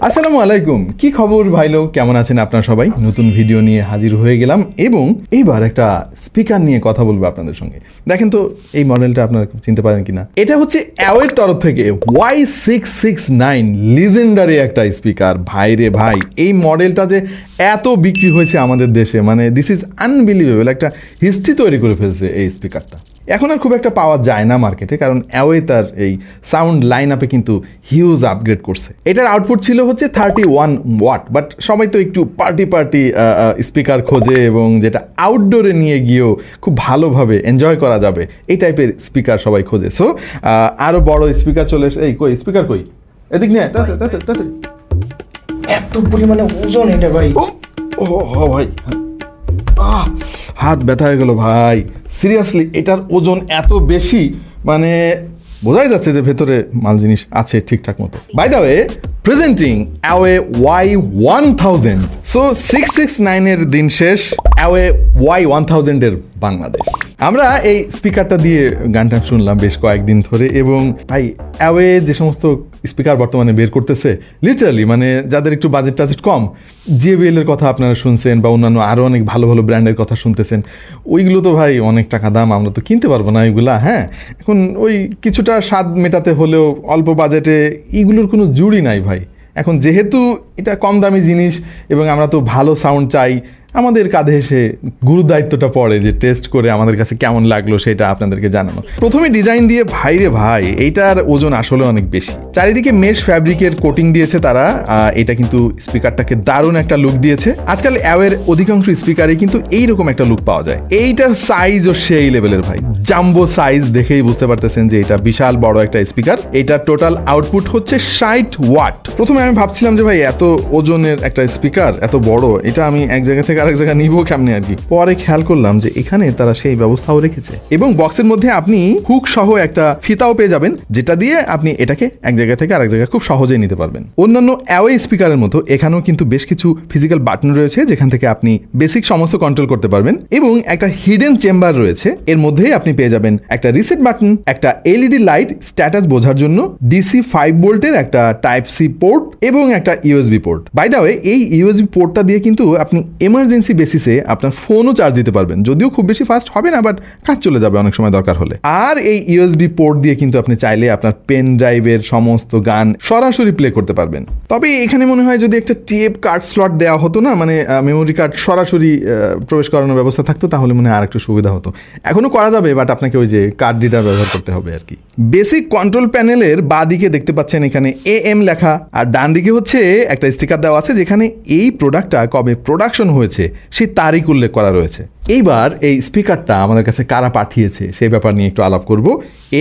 আসসালামু আলাইকুম, কি খবর ভাই লোক, কেমন আছেন আপনারা সবাই? নতুন ভিডিও নিয়ে হাজির হয়ে গেলাম এবং এইবার একটা স্পিকার নিয়ে কথা বলবো আপনাদের সঙ্গে। দেখেন তো এই মডেলটা আপনারা চিনতে পারেন কিনা। এটা হচ্ছে অ্যাওয়ের তরফ থেকে Y669 লিজেন্ডারি একটা স্পিকার। ভাই রে ভাই, এই মডেলটা যে এত বিক্রি হয়েছে আমাদের দেশে, মানে দিস ইজ আনবিলিভেবল। একটা হিস্ট্রি তৈরি করে ফেলছে এই স্পিকারটা। এখন আর খুব একটা পাওয়া যায় না মার্কেটে, কারণ অ্যাওয়ে তার এই সাউন্ড লাইন আপে কিন্তু হিউজ আপগ্রেড করছে। এটার আউটপুট ছিল হচ্ছে 31 ওয়াট, বাট সবাই তো একটু পার্টি স্পিকার খোঁজে এবং যেটা আউটডোরে নিয়ে গিয়েও খুব ভালোভাবে এনজয় করা যাবে এই টাইপের স্পিকার সবাই খোঁজে। সো আরও বড় স্পিকার চলে এসে, এই কই স্পিকার কই, এদিক নিয়ে এত পরিমাণে ওজন এটা ভাই। ও ভাই, হাত ব্যথা হয়ে গেল ভাই, সিরিয়াসলি এটার ওজন এত বেশি, মানে বোঝাই যাচ্ছে যে ভেতরে মাল জিনিস আছে ঠিকঠাক মতো। By the way, presenting Awei Y1000। So 669 এর দিন শেষ, অ্যাওয়ে Y1000 এর বাংলাদেশ। আমরা এই স্পিকারটা দিয়ে গানটা শুনলাম বেশ কয়েকদিন ধরে, এবং ভাই অ্যাওয়ে যে সমস্ত স্পিকার বর্তমানে বের করতেছে, লিটারালি মানে যাদের একটু বাজেট টাজেট কম, JBL এর কথা আপনারা শুনছেন বা অন্যান্য আরও অনেক ভালো ভালো ব্র্যান্ডের কথা শুনতেছেন, ওইগুলো তো ভাই অনেক টাকা দাম, আমরা তো কিনতে পারবো না এগুলা। হ্যাঁ, এখন ওই কিছুটা স্বাদ মেটাতে হলেও অল্প বাজেটে এইগুলোর কোনো জুড়ি নাই ভাই। এখন যেহেতু এটা কম দামি জিনিস এবং আমরা তো ভালো সাউন্ড চাই, আমাদের কাঁধে এসে গুরু দায়িত্বটা পড়ে যে টেস্ট করে আমাদের কাছে কেমন লাগলো সেটা আপনাদেরকে জানানো। প্রথমে ডিজাইন দিয়ে ভাই রে ভাই, এইটার ওজন আসলে অনেক বেশি। চারিদিকে মেশ ফ্যাব্রিকের কোটিং দিয়েছে তারা, এটা কিন্তু স্পিকারটাকে দারুণ একটা লুক দিয়েছে। আজকাল অ্যাওয়ের অধিকাংশ স্পিকারে কিন্তু এইরকম একটা লুক পাওয়া যায়। এইটার সাইজও সেই লেভেলের ভাই, জাম্বো সাইজ, দেখেই বুঝতে পারতেছেন যে এটা বিশাল বড় একটা স্পিকার। এটার টোটাল আউটপুট হচ্ছে 60 ওয়াট। প্রথমে আমি ভাবছিলাম যে ভাই এত ওজনের একটা স্পিকার এত বড়, এটা আমি এক জায়গা থেকে আরেক জায়গায় নিবো কেমনে আর কি। পরে খেয়াল করলাম যে এখানে তারা সেই ব্যবস্থাও রেখেছে এবং বক্সের মধ্যে আপনি হুক সহ একটা ফিতাও পেয়ে যাবেন, যেটা দিয়ে আপনি এটাকে এক জায়গা থেকে আরেক জায়গায় খুব সহজেই নিতে পারবেন। অন্যান্য অ্যাওয়ে স্পিকারের মতো এখানেও কিন্তু বেশ কিছু ফিজিক্যাল বাটন রয়েছে, যেখান থেকে আপনি বেসিক সমস্ত কন্ট্রোল করতে পারবেন, এবং একটা হিডেন চেম্বার রয়েছে। এর মধ্যেই আপনি পেয়ে যাবেন একটা রিসেট বাটন, একটা LED লাইট স্ট্যাটাস বোঝার জন্য, DC 5 ভোল্টের একটা Type-C পোর্ট এবং একটা USB port. By the way, এই USB পোর্টটা দিয়ে কিন্তু আপনি এমার্জেন্সি বেসিসে আপনার ফোনও চার্জ দিতে পারবেন, যদিও খুব বেশি ফাস্ট হবে না, বাট কাজ চলে যাবে অনেক সময় দরকার হলে। আর এই USB পোর্ট দিয়ে কিন্তু আপনি চাইলে আপনার পেন ড্রাইভের সমস্ত গান সরাসরি প্লে করতে পারবেন। তবে এখানে মনে হয় যদি একটা টেপ কার্ড স্লট দেওয়া হতো না, মানে মেমোরি কার্ড সরাসরি প্রবেশ করানোর ব্যবস্থা থাকতো, তাহলে মনে হয় আর একটু সুবিধা হতো। এখনও করা যাবে, বাট আপনাকে ওই যে কার্ড রিডার ব্যবহার করতে হবে আর কি। বেসিক কন্ট্রোল প্যানেলের বাঁ দিকে দেখতে পাচ্ছেন এখানে AM লেখা, আর ডান দিকে হচ্ছে একটা স্টিকার দেওয়া আছে যেখানে এই প্রোডাক্টটা কবে প্রোডাকশন হয়েছে সেই তারিখ উল্লেখ করা রয়েছে। এইবার এই স্পিকারটা আমাদের কাছে কারা পাঠিয়েছে সেই ব্যাপার নিয়ে একটু আলাপ করব।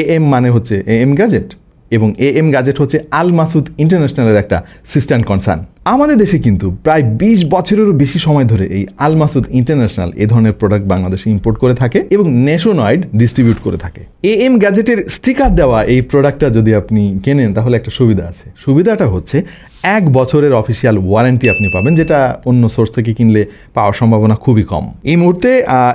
AM মানে হচ্ছে AM গ্যাজেট, এবং AM গ্যাজেট হচ্ছে আল মাসুদ ইন্টারন্যাশনালের একটা সিস্টেম কনসার্ন। আমাদের দেশে কিন্তু প্রায় 20 বছরেরও বেশি সময় ধরে এই আল মাসুদ ইন্টারন্যাশনাল এ ধরনের প্রোডাক্ট বাংলাদেশে ইম্পোর্ট করে থাকে এবং নেশনওয়াইড ডিস্ট্রিবিউট করে থাকে। AM গ্যাজেটের স্টিকার দেওয়া এই প্রোডাক্টটা যদি আপনি কেনেন তাহলে একটা সুবিধা আছে। সুবিধাটা হচ্ছে 1 বছরের অফিসিয়াল ওয়ারেন্টি আপনি পাবেন, যেটা অন্য সোর্স থেকে কিনলে পাওয়ার সম্ভাবনা খুবই কম। এই মুহূর্তে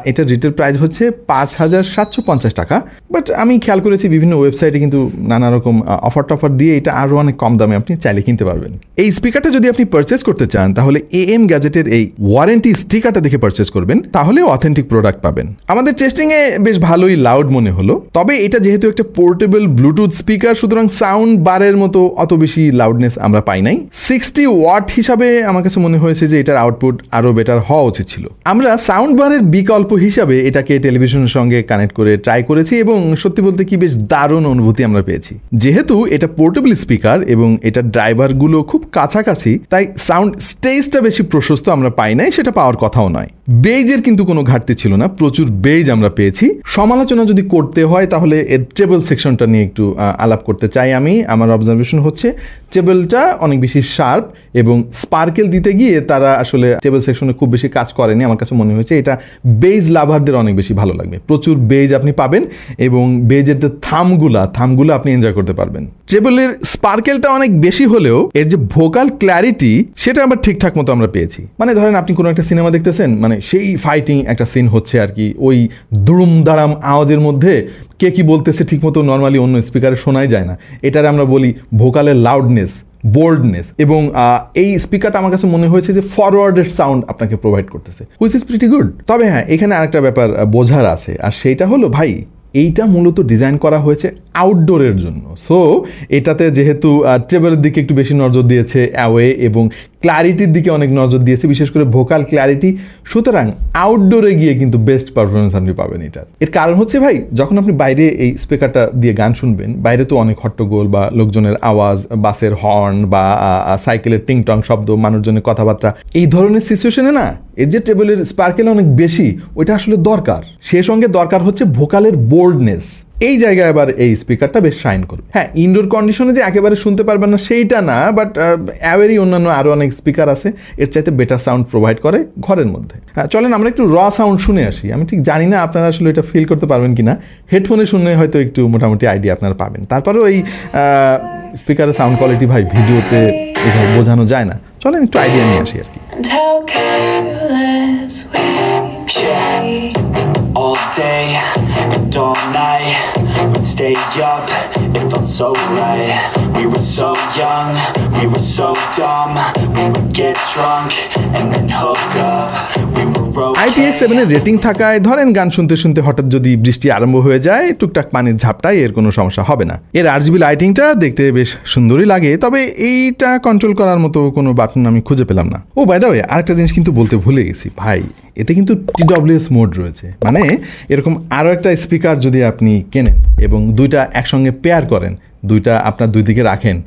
এটার রিটেল প্রাইস হচ্ছে 5750 টাকা, বাট আমি খেয়াল করেছি বিভিন্ন ওয়েবসাইটে কিন্তু নানা রকম অফার টফার দিয়ে এটা আরও অনেক কম দামে আপনি চাইলে কিনতে পারবেন। এই স্পিকারটা যদি আপনি পারচেস করতে চান তাহলে AM গ্যাজেটের এই ওয়ারেন্টি স্টিকারটা দেখে পারচেস করবেন, তাহলে অথেন্টিক প্রোডাক্ট পাবেন। আমাদের টেস্টিংয়ে বেশ ভালোই লাউড মনে হলো, তবে এটা যেহেতু একটা পোর্টেবল ব্লুটুথ স্পিকার, সুতরাং সাউন্ড বারের মতো অত বেশি লাউডনেস আমরা পাই নাই। 60 ওয়াট হিসাবে আমার কাছে মনে হয়েছে যে এটার আউটপুট আরও বেটার হওয়া উচিত ছিল। আমরা সাউন্ড বারের বিকল্প হিসাবে এটাকে টেলিভিশনের সঙ্গে কানেক্ট করে ট্রাই করেছি এবং সত্যি বলতে কি বেশ দারুণ অনুভূতি আমরা পেয়েছি। যেহেতু এটা পোর্টেবল স্পিকার এবং এটার ড্রাইভারগুলো খুব কাছাকাছি, তাই সাউন্ড স্টেজটা বেশি প্রশস্ত আমরা পাই নাই, সেটা পাওয়ার কথাও নয়। বেজের কিন্তু কোনো ঘাটতি ছিল না, প্রচুর বেজ আমরা পেয়েছি। সমালোচনা যদি করতে হয় তাহলে এর ট্রেবল সেকশনটা নিয়ে একটু আলাপ করতে চাই আমি। আমার অবজারভেশন হচ্ছে ট্রেবলটা অনেক বেশি শার্প এবং স্পার্কেল দিতে গিয়ে তারা আসলে ট্রেবল সেকশনে খুব বেশি কাজ করেনি। আমার কাছে মনে হয়েছে এটা বেজ লাভারদের অনেক বেশি ভালো লাগবে। প্রচুর বেজ আপনি পাবেন এবং বেজের যে থামগুলো আপনি এনজয় করতে পারবেন। ট্রেবলের স্পার্কেলটা অনেক বেশি হলেও এর যে ভোকাল ক্ল্যারিটি সেটা আমরা ঠিকঠাক মতো আমরা পেয়েছি। মানে ধরেন আপনি কোনো একটা সিনেমা দেখতেছেন, মানে সেই ফাইটিং একটা সিন হচ্ছে আর কি, ওই দুরুম দারাম আওয়াজের মধ্যে কে কি বলতেছে ঠিকমতো নর্মালি অন্য স্পিকারে শোনাই যায় না। এটারে আমরা বলি ভোকালের লাউডনেস বোল্ডনেস, এবং এই স্পিকারটা আমার কাছে মনে হয়েছে যে ফরওয়ার্ডেড সাউন্ড আপনাকে প্রোভাইড করতেছে, হুইচ ইজ প্রিটি গুড। তবে হ্যাঁ, এখানে আরেকটা ব্যাপার বোঝার আছে, আর সেইটা হলো ভাই এইটা মূলত ডিজাইন করা হয়েছে আউটডোরের জন্য। সো এটাতে যেহেতু ট্রেবলের দিকে একটু বেশি নজর দিয়েছে অ্যাওয়ে, এবং ক্ল্যারিটির দিকে অনেক নজর দিয়েছে, বিশেষ করে ভোকাল ক্ল্যারিটি, সুতরাং আউটডোরে গিয়ে কিন্তু বেস্ট পারফরমেন্স আপনি পাবেন এটার। এর কারণ হচ্ছে ভাই, যখন আপনি বাইরে এই স্পিকারটা দিয়ে গান শুনবেন, বাইরে তো অনেক হট্টগোল বা লোকজনের আওয়াজ, বাসের হর্ন বা সাইকেলের টিংটং শব্দ, মানুষজনের কথাবার্তা, এই ধরনের সিচুয়েশনে না এর যে টেবলের স্পার্কেল অনেক বেশি, ওইটা আসলে দরকার। সে সঙ্গে দরকার হচ্ছে ভোকালের বোল্ডনেস। এই জায়গায় আবার এই স্পিকারটা বেশ শাইন করবে। হ্যাঁ, ইনডোর কন্ডিশনে যে একেবারে শুনতে পারবেন না সেইটা না, বাট অ্যাওয়েরই অন্যান্য আরও অনেক স্পিকার আছে এর চাইতে বেটার সাউন্ড প্রোভাইড করে ঘরের মধ্যে। হ্যাঁ, চলেন আমরা একটু র সাউন্ড শুনে আসি। আমি ঠিক জানি না আপনারা আসলে এটা ফিল করতে পারবেন কিনা, হেডফোনে শুনলে হয়তো একটু মোটামুটি আইডিয়া আপনারা পাবেন। তারপরেও এই স্পিকারের সাউন্ড কোয়ালিটি ভাই ভিডিওতে এভাবে বোঝানো যায় না। চলেন একটু আইডিয়া নিয়ে আসি আর কি। All day and all night, we'd stay up, it felt so right. We were so young, we were so dumb. We would get drunk and then hook up. We were okay. IPX7 এর rating থাকায় ধরেন গান শুনতে শুনতে হঠাৎ যদি বৃষ্টি আরম্ভ হয়ে যায়, টুকটাক পানির ঝাপটায় এর কোনো সমস্যা হবে না। এর RGB লাইটিংটা দেখতে বেশ সুন্দরই লাগে, তবে এইটা কন্ট্রোল করার মতো কোনো বাটন আমি খুঁজে পেলাম না। ও বাই দ্য ওয়ে, আরেকটা জিনিস কিন্তু বলতে ভুলে গেছি ভাই, এতে কিন্তু TWS মোড রয়েছে। মানে এরকম আরও একটা স্পিকার যদি আপনি কেনেন এবং দুইটা একসঙ্গে পেয়ার করেন, দুইটা আপনার দুই দিকে রাখেন,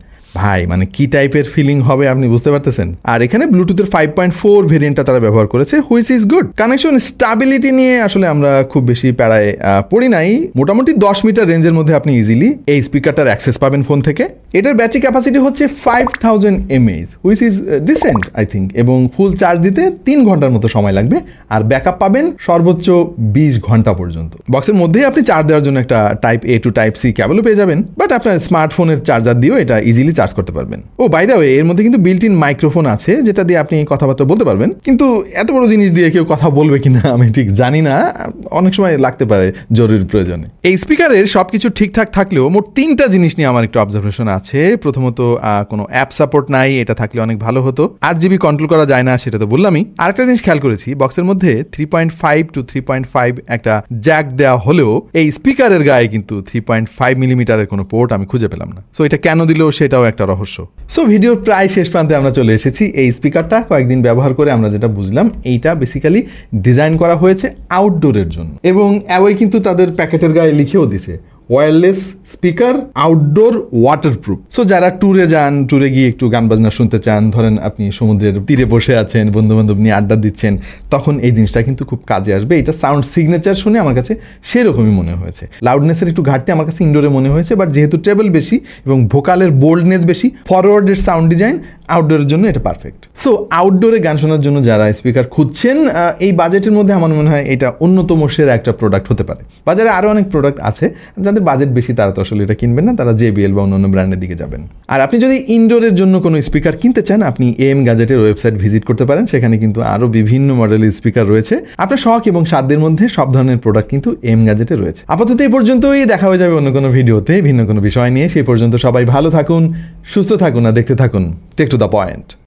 ভাই মানে কি টাইপের ফিলিং হবে আপনি বুঝতে পারতেছেন। আর এখানে ব্লুটুথের 5.4 ভেরিয়েন্টটা তারা ব্যবহার করেছে, which is good. Connection stability নিয়ে আসলে আমরা খুব বেশি প্যারায় পড়ি নাই। মোটামুটি 10 মিটার রেঞ্জের মধ্যে আপনি ইজিলি এই স্পিকারটার অ্যাক্সেস পাবেন ফোন থেকে। এটার ব্যাটারি ক্যাপাসিটি হচ্ছে 5000 mAh, which is dissent I think, এবং ফুল চার্জ দিতে 3 ঘন্টার মতো সময় লাগবে, আর ব্যাকআপ পাবেন সর্বোচ্চ 20 ঘন্টা পর্যন্ত। বক্সের মধ্যেই আপনি চার্জ দেওয়ার জন্য একটা type A to type C কেবলও পেয়ে যাবেন, বাট আপনার স্মার্টফোনের চার্জার দিয়েও এটা ইজিলি চার্জ করতে পারবেন। ও বাই দ্য ওয়ে, এর মধ্যে কিন্তু বিল্ট ইন মাইক্রোফোন আছে, যেটা দিয়ে আপনি কথাবার্তা বলতে পারবেন, কিন্তু এত বড় জিনিস দিয়ে কেউ কথা বলবে কিনা আমি ঠিক জানি না, অনেক সময় লাগতে পারে জরুরি প্রয়োজনে। এই স্পিকারের সবকিছু ঠিকঠাক থাকলেও মোট 3টা জিনিস নিয়ে আমার একটু অবজারভেশন আছে। প্রথমত, কোনো অ্যাপ সাপোর্ট নাই, এটা থাকলে অনেক ভালো হতো। 8GB কন্ট্রোল করা যায় না, সেটা তো বললামই। আরেকটা জিনিস খেয়াল করেছি, বক্সের মধ্যে 3.5 to 3.5 একটা জ্যাক দেওয়া হলেও এই স্পিকারের গায়ে কিন্তু 3.5 মিলিমিটারের কোনো পোর্ট আমি খুঁজে পেলাম না। সো এটা কেন দিল সেটাও একটা রহস্য। সো ভিডিওর প্রায় শেষ প্রান্তে আমরা চলে এসেছি। এই স্পিকারটা কয়েকদিন ব্যবহার করে আমরা যেটা বুঝলাম, এইটা বেসিক্যালি ডিজাইন করা হয়েছে আউটডোরের জন্য, এবং অ্যাওয়ে কিন্তু তাদের প্যাকেটের গায়ে লিখেও দিছে wireless speaker, outdoor, waterproof. So যারা ট্যুরে যান, ট্যুরে গিয়ে একটু গান বাজনা শুনতে চান, ধরেন আপনি সমুদ্রের তীরে বসে আছেন, বন্ধু বান্ধব নিয়ে আড্ডা দিচ্ছেন, তখন এই জিনিসটা কিন্তু খুব কাজে আসবে। এটা সাউন্ড সিগনেচার শুনে আমার কাছে সেরকমই মনে হয়েছে। লাউডনেসের একটু ঘাটতি আমার কাছে ইনডোরে মনে হয়েছে, বাট যেহেতু ট্রেবল বেশি এবং ভোকালের বোল্ডনেস বেশি, ফরওয়ার্ডের সাউন্ড ডিজাইন, আউটডোরের জন্য এটা পারফেক্ট। সো আউটডোরে গান শোনার জন্য যারা স্পিকার খুঁজছেন, এই বাজেটের মধ্যে আমার মনে হয় এটা অন্যতম সেরা একটা প্রোডাক্ট হতে পারে। বাজারে আরও অনেক প্রোডাক্ট আছে, যাদের বাজেট বেশি তারা তো আসলে এটা কিনবেন না, তারা JBL বা অন্যান্য ব্র্যান্ডের দিকে যাবেন। আর আপনি যদি ইনডোরের জন্য কোনো স্পিকার কিনতে চান, আপনি AM গ্যাজেটের ওয়েবসাইট ভিজিট করতে পারেন, সেখানে কিন্তু আরও বিভিন্ন মডেলের স্পিকার রয়েছে। আপনার শখ এবং সাধ্যের মধ্যে সব ধরনের প্রোডাক্ট কিন্তু AM গ্যাজেটে রয়েছে। আপাতত এই পর্যন্তই, দেখা হয়ে যাবে অন্য কোনো ভিডিওতে ভিন্ন কোনো বিষয় নিয়ে। সেই পর্যন্ত সবাই ভালো থাকুন, সুস্থ থাকুন, আর দেখতে থাকুন টেক টু দ্য পয়েন্ট।